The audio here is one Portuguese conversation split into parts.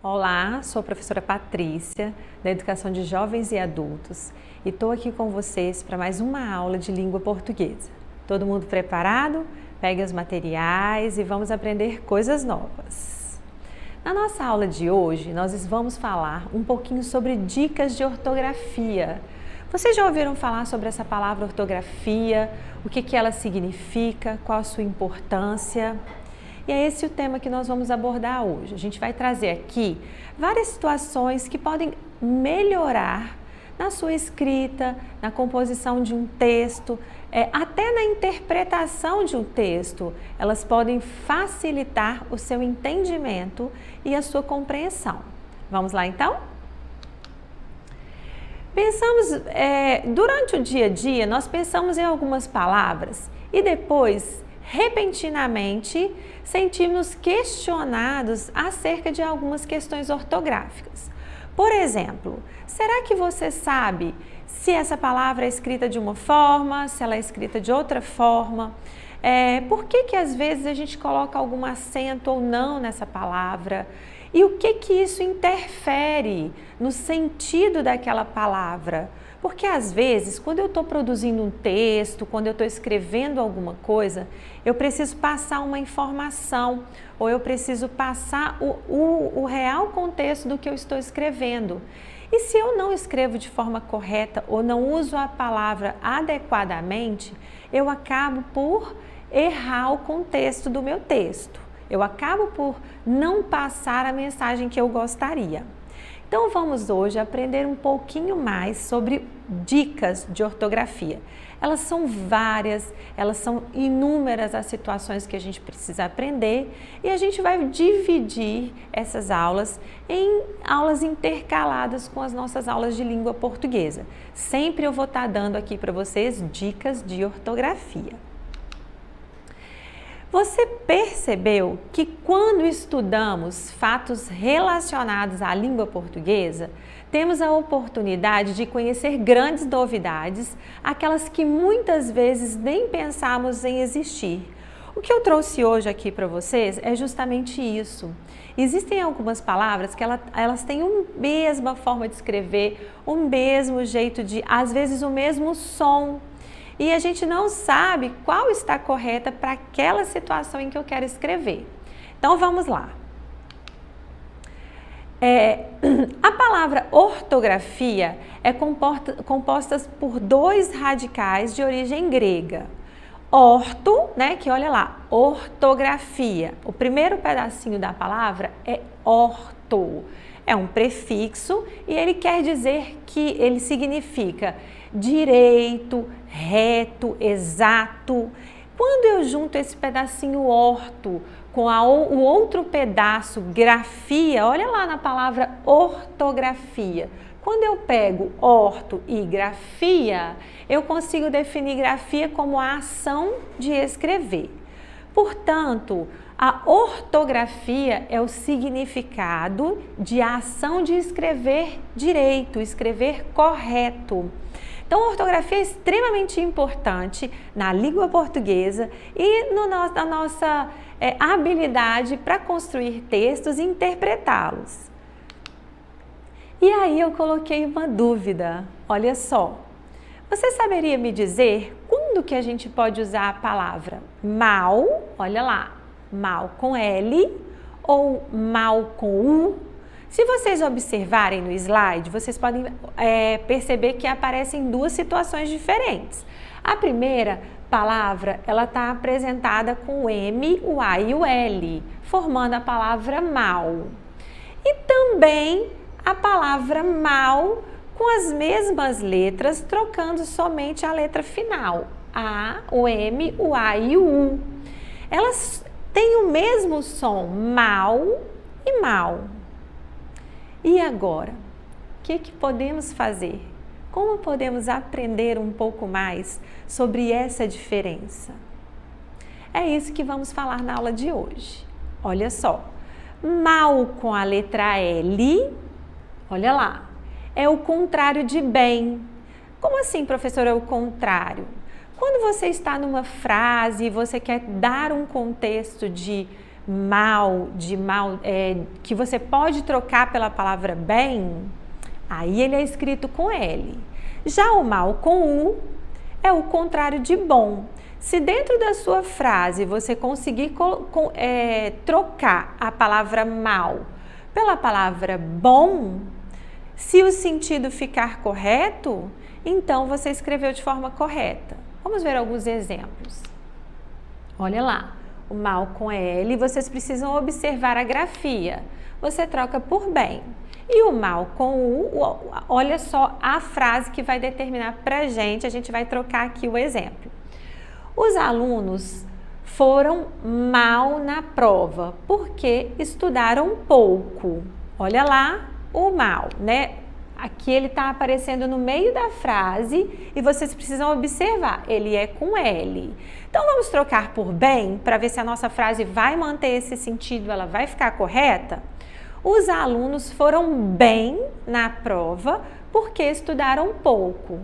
Olá, sou a professora Patrícia, da Educação de Jovens e Adultos, e estou aqui com vocês para mais uma aula de língua portuguesa. Todo mundo preparado? Pegue os materiais e vamos aprender coisas novas. Na nossa aula de hoje, nós vamos falar um pouquinho sobre dicas de ortografia. Vocês já ouviram falar sobre essa palavra ortografia? O que ela significa? Qual a sua importância? E é esse o tema que nós vamos abordar hoje. A gente vai trazer aqui várias situações que podem melhorar na sua escrita, na composição de um texto, até na interpretação de um texto. Elas podem facilitar o seu entendimento e a sua compreensão. Vamos lá então? Durante o dia a dia, nós pensamos em algumas palavras e depois, repentinamente, sentimos questionados acerca de algumas questões ortográficas. Por exemplo, será que você sabe se essa palavra é escrita de uma forma, se ela é escrita de outra forma? Por que às vezes a gente coloca algum acento ou não nessa palavra? E o que isso interfere no sentido daquela palavra? Porque às vezes, quando eu estou produzindo um texto, quando eu estou escrevendo alguma coisa, eu preciso passar uma informação ou eu preciso passar o real contexto do que eu estou escrevendo. E se eu não escrevo de forma correta ou não uso a palavra adequadamente, eu acabo por errar o contexto do meu texto. Eu acabo por não passar a mensagem que eu gostaria. Então vamos hoje aprender um pouquinho mais sobre dicas de ortografia. Elas são várias, elas são inúmeras as situações que a gente precisa aprender e a gente vai dividir essas aulas em aulas intercaladas com as nossas aulas de língua portuguesa. Sempre eu vou estar dando aqui para vocês dicas de ortografia. Você percebeu que quando estudamos fatos relacionados à língua portuguesa, temos a oportunidade de conhecer grandes novidades, aquelas que muitas vezes nem pensamos em existir. O que eu trouxe hoje aqui para vocês é justamente isso. Existem algumas palavras que elas têm a mesma forma de escrever, o mesmo jeito de, às vezes o mesmo som. E a gente não sabe qual está correta para aquela situação em que eu quero escrever. Então vamos lá. A palavra ortografia é composta por dois radicais de origem grega. Orto, né, que olha lá, ortografia. O primeiro pedacinho da palavra é orto. É um prefixo e ele quer dizer que ele significa direito, reto, exato. Quando eu junto esse pedacinho orto com o outro pedaço grafia, olha lá na palavra ortografia. Quando eu pego orto e grafia, eu consigo definir grafia como a ação de escrever. Portanto, a ortografia é o significado de ação de escrever direito, escrever correto. Então, a ortografia é extremamente importante na língua portuguesa e na nossa habilidade para construir textos e interpretá-los. E aí eu coloquei uma dúvida, olha só. Você saberia me dizer quando que a gente pode usar a palavra mal, olha lá, mal com L ou mal com U? Se vocês observarem no slide, vocês podem perceber que aparecem duas situações diferentes. A primeira palavra, ela está apresentada com o M, o A e o L, formando a palavra mal. E também a palavra mal com as mesmas letras, trocando somente a letra final, A, o M, o A e o U. Elas têm o mesmo som, mal e mal. E agora, o que podemos fazer? Como podemos aprender um pouco mais sobre essa diferença? É isso que vamos falar na aula de hoje. Olha só, mal com a letra L, olha lá, é o contrário de bem. Como assim, professora, é o contrário? Quando você está numa frase e você quer dar um contexto de mal, que você pode trocar pela palavra bem, aí ele é escrito com L. Já o mal com U é o contrário de bom. Se dentro da sua frase você conseguir trocar a palavra mal pela palavra bom, se o sentido ficar correto, então você escreveu de forma correta. Vamos ver alguns exemplos. Olha lá, o mal com L, vocês precisam observar a grafia. Você troca por bem. E o mal com U, olha só a frase que vai determinar pra gente, a gente vai trocar aqui o exemplo. Os alunos foram mal na prova porque estudaram pouco. Olha lá o mal, né? Aqui ele está aparecendo no meio da frase e vocês precisam observar, ele é com L. Então vamos trocar por bem para ver se a nossa frase vai manter esse sentido, ela vai ficar correta? Os alunos foram bem na prova porque estudaram pouco.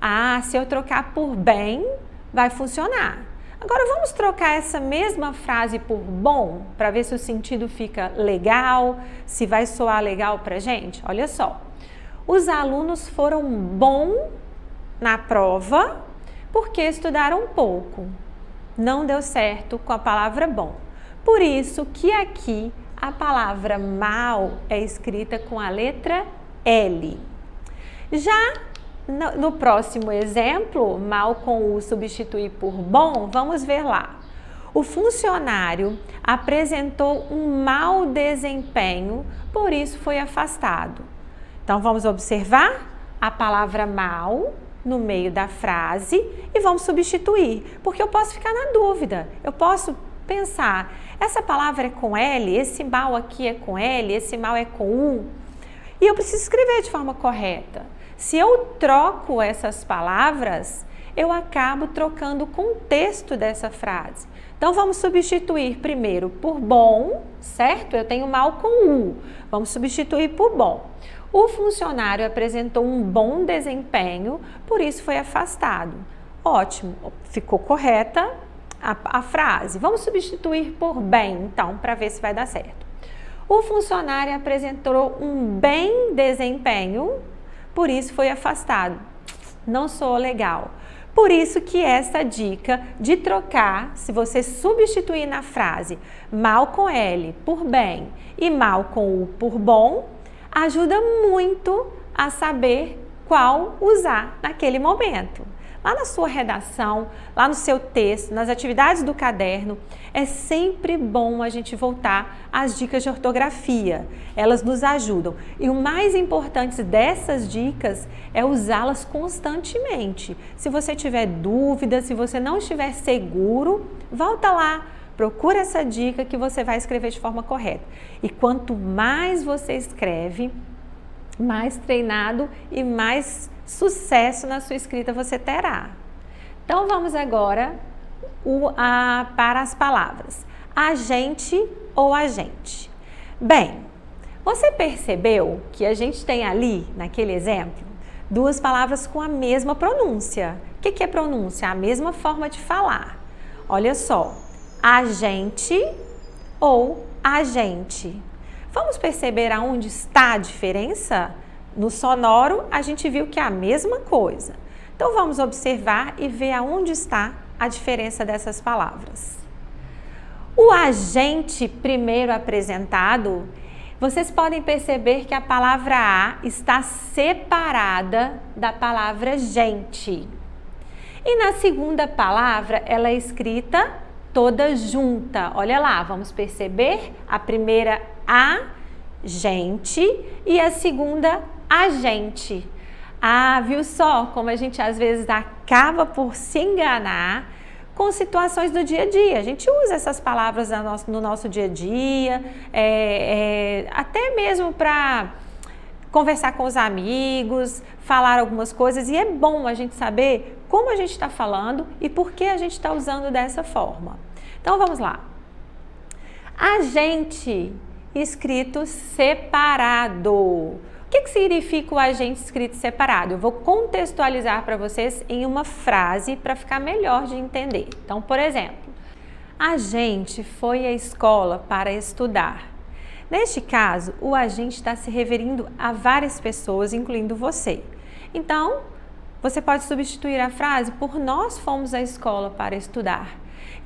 Ah, se eu trocar por bem, vai funcionar. Agora vamos trocar essa mesma frase por bom para ver se o sentido fica legal, se vai soar legal para a gente. Olha só. Os alunos foram bom na prova porque estudaram pouco. Não deu certo com a palavra bom. Por isso que aqui a palavra mal é escrita com a letra L. Já no próximo exemplo, mal com U substituir por bom, vamos ver lá. O funcionário apresentou um mau desempenho, por isso foi afastado. Então, vamos observar a palavra mal no meio da frase e vamos substituir, porque eu posso ficar na dúvida, eu posso pensar, essa palavra é com L, esse mal aqui é com L, esse mal é com U, e eu preciso escrever de forma correta. Se eu troco essas palavras, eu acabo trocando o contexto dessa frase. Então, vamos substituir primeiro por bom, certo? Eu tenho mal com U, vamos substituir por bom. O funcionário apresentou um bom desempenho, por isso foi afastado. Ótimo, ficou correta a frase. Vamos substituir por bem, então, para ver se vai dar certo. O funcionário apresentou um bem desempenho, por isso foi afastado. Não soou legal. Por isso que essa dica de trocar, se você substituir na frase mal com L por bem e mal com U por bom, ajuda muito a saber qual usar naquele momento. Lá na sua redação, lá no seu texto, nas atividades do caderno, é sempre bom a gente voltar às dicas de ortografia. Elas nos ajudam. E o mais importante dessas dicas é usá-las constantemente. Se você tiver dúvida, se você não estiver seguro, volta lá. Procura essa dica que você vai escrever de forma correta. E quanto mais você escreve, mais treinado e mais sucesso na sua escrita você terá. Então vamos agora para as palavras. Agente ou agente? Bem, você percebeu que a gente tem ali, naquele exemplo, duas palavras com a mesma pronúncia. O que é pronúncia? A mesma forma de falar. Olha só. Agente ou agente. Vamos perceber aonde está a diferença? No sonoro, a gente viu que é a mesma coisa. Então, vamos observar e ver aonde está a diferença dessas palavras. O agente primeiro apresentado, vocês podem perceber que a palavra a está separada da palavra gente. E na segunda palavra, ela é escrita toda junta. Olha lá, vamos perceber a primeira a gente e a segunda agente. Ah, viu só como a gente às vezes acaba por se enganar com situações do dia a dia. A gente usa essas palavras no nosso dia a dia, até mesmo para conversar com os amigos, falar algumas coisas, e é bom a gente saber como a gente está falando e por que a gente está usando dessa forma. Então, vamos lá. Agente escrito separado. O que significa o agente escrito separado? Eu vou contextualizar para vocês em uma frase para ficar melhor de entender. Então, por exemplo, A gente foi à escola para estudar. Neste caso, o agente está se referindo a várias pessoas, incluindo você. Então, você pode substituir a frase por nós fomos à escola para estudar.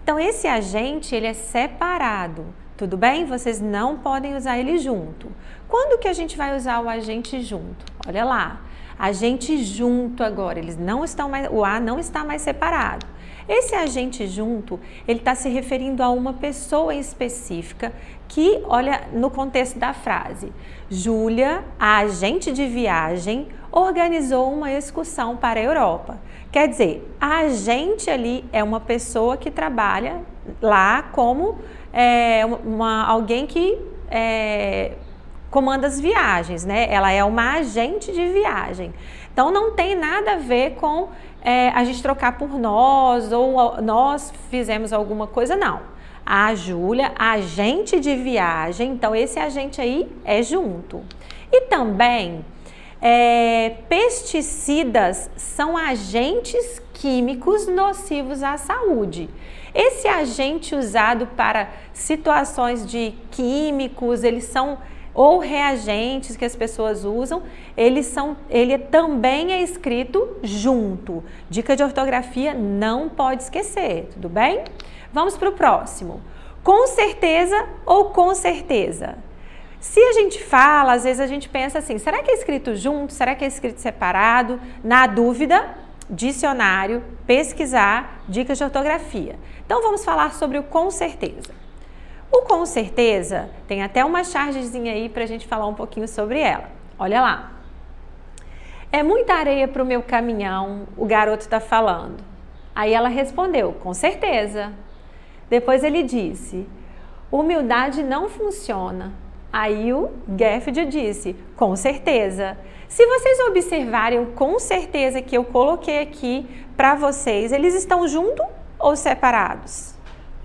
Então, esse agente, ele é separado, tudo bem? Vocês não podem usar ele junto. Quando que a gente vai usar o agente junto? Olha lá, agente junto agora, eles não estão mais, o A não está mais separado. Esse agente junto, ele está se referindo a uma pessoa em específica que, olha, no contexto da frase, Júlia, a agente de viagem, organizou uma excursão para a Europa. Quer dizer, a agente ali é uma pessoa que trabalha lá como alguém que comanda as viagens, né? Ela é uma agente de viagem. Então, não tem nada a ver com a gente trocar por nós ou nós fizemos alguma coisa, não. A Júlia, agente de viagem, então esse agente aí é junto. E também, pesticidas são agentes químicos nocivos à saúde. Esse agente usado para situações de químicos, eles são ou reagentes que as pessoas usam, ele também é escrito junto. Dica de ortografia, não pode esquecer, tudo bem? Vamos para o próximo. Com certeza ou com certeza? Se a gente fala, às vezes a gente pensa assim, será que é escrito junto? Será que é escrito separado? Na dúvida, dicionário, pesquisar, dicas de ortografia. Então vamos falar sobre o com certeza. O com certeza tem até uma chargezinha aí para a gente falar um pouquinho sobre ela. Olha lá. É muita areia para o meu caminhão, o garoto está falando. Aí ela respondeu, com certeza. Depois ele disse, humildade não funciona. Aí o Garfield disse, com certeza. Se vocês observarem o com certeza que eu coloquei aqui para vocês, eles estão juntos ou separados?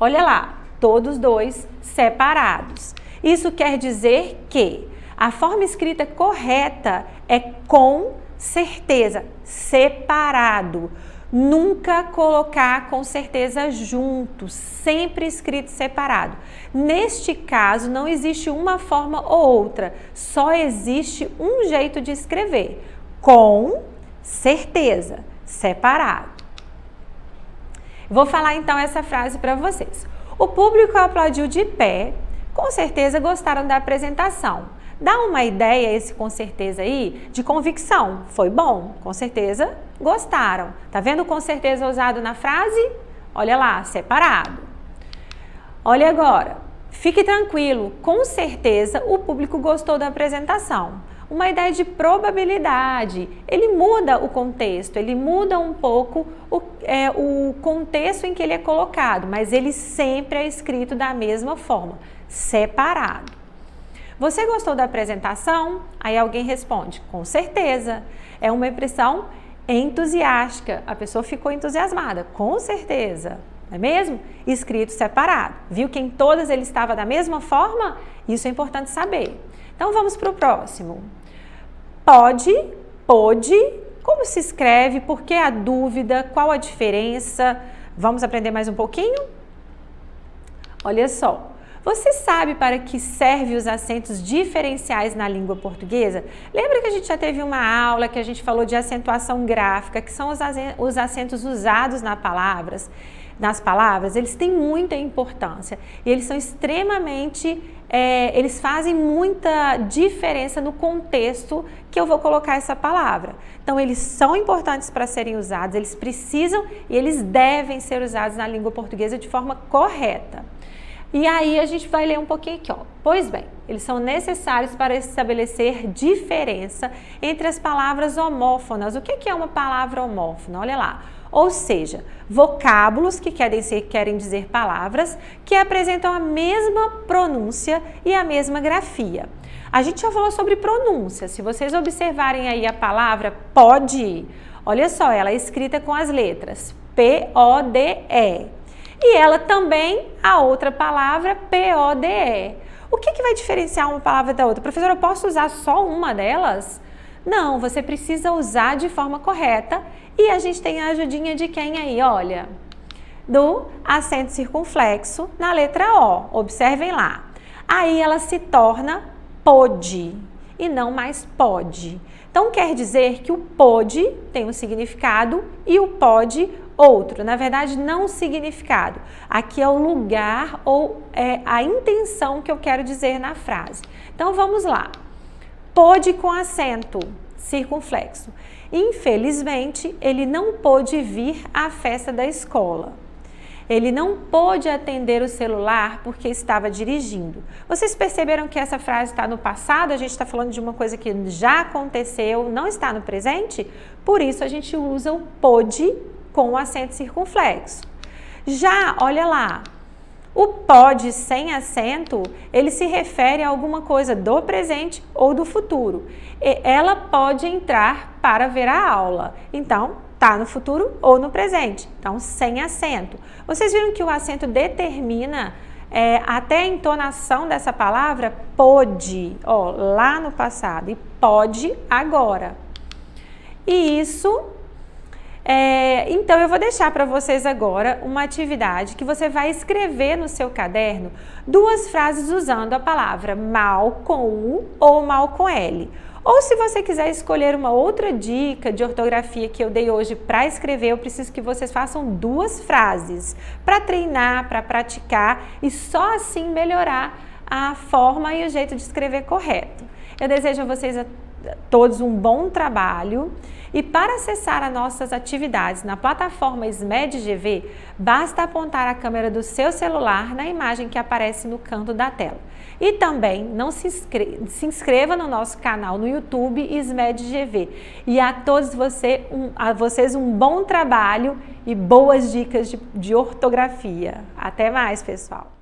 Olha lá. Todos dois separados. Isso quer dizer que a forma escrita correta é com certeza, separado. Nunca colocar com certeza junto, sempre escrito separado. Neste caso, não existe uma forma ou outra, só existe um jeito de escrever. Com certeza, separado. Vou falar então essa frase para vocês. O público aplaudiu de pé, com certeza gostaram da apresentação. Dá uma ideia, esse com certeza aí, de convicção. Foi bom, com certeza gostaram. Tá vendo com certeza usado na frase? Olha lá, separado. Olha agora, fique tranquilo, com certeza o público gostou da apresentação. Uma ideia de probabilidade, ele muda o contexto, ele muda um pouco o contexto em que ele é colocado, mas ele sempre é escrito da mesma forma, separado. Você gostou da apresentação? Aí alguém responde, com certeza. É uma expressão entusiástica, a pessoa ficou entusiasmada, com certeza, não é mesmo? Escrito separado. Viu que em todas ele estava da mesma forma? Isso é importante saber. Então vamos para o próximo. Pode, pôde, como se escreve, por que a dúvida, qual a diferença? Vamos aprender mais um pouquinho? Olha só, você sabe para que servem os acentos diferenciais na língua portuguesa? Lembra que a gente já teve uma aula que a gente falou de acentuação gráfica, que são os acentos usados nas palavras? Eles têm muita importância e eles são extremamente, eles fazem muita diferença no contexto que eu vou colocar essa palavra. Então, eles são importantes para serem usados, eles precisam e eles devem ser usados na língua portuguesa de forma correta. E aí a gente vai ler um pouquinho aqui, ó. Pois bem, eles são necessários para estabelecer diferença entre as palavras homófonas. O que é uma palavra homófona? Olha lá. Ou seja, vocábulos que querem dizer palavras que apresentam a mesma pronúncia e a mesma grafia. A gente já falou sobre pronúncia. Se vocês observarem aí a palavra pode, olha só, ela é escrita com as letras P-O-D-E. E ela também, a outra palavra, P-O-D-E. O que vai diferenciar uma palavra da outra? Professora, eu posso usar só uma delas? Não, você precisa usar de forma correta. E a gente tem a ajudinha de quem aí? Olha, do acento circunflexo na letra O. Observem lá. Aí ela se torna pôde e não mais pode. Então quer dizer que o pôde tem um significado e o pode outro. Na verdade, não o significado. Aqui é o lugar ou é a intenção que eu quero dizer na frase. Então vamos lá. Pôde com acento circunflexo. Infelizmente, ele não pôde vir à festa da escola. Ele não pôde atender o celular porque estava dirigindo. Vocês perceberam que essa frase está no passado? A gente está falando de uma coisa que já aconteceu, não está no presente? Por isso a gente usa o pôde com o acento circunflexo. Já, olha lá, o pode sem acento, ele se refere a alguma coisa do presente ou do futuro. Ela pode entrar para ver a aula. Então, tá no futuro ou no presente. Então, sem acento. Vocês viram que o acento determina até a entonação dessa palavra? Pôde, ó, lá no passado, e pode agora. E isso... então, eu vou deixar para vocês agora uma atividade que você vai escrever no seu caderno 2 frases usando a palavra mal com U ou mal com L. Ou se você quiser escolher uma outra dica de ortografia que eu dei hoje para escrever, eu preciso que vocês façam 2 frases para treinar, para praticar e só assim melhorar a forma e o jeito de escrever correto. Eu desejo a vocês todos um bom trabalho e para acessar as nossas atividades na plataforma SMED-GV, basta apontar a câmera do seu celular na imagem que aparece no canto da tela. E também não se inscreva no nosso canal no YouTube SMED-GV. E a todos vocês um bom trabalho e boas dicas de ortografia. Até mais, pessoal!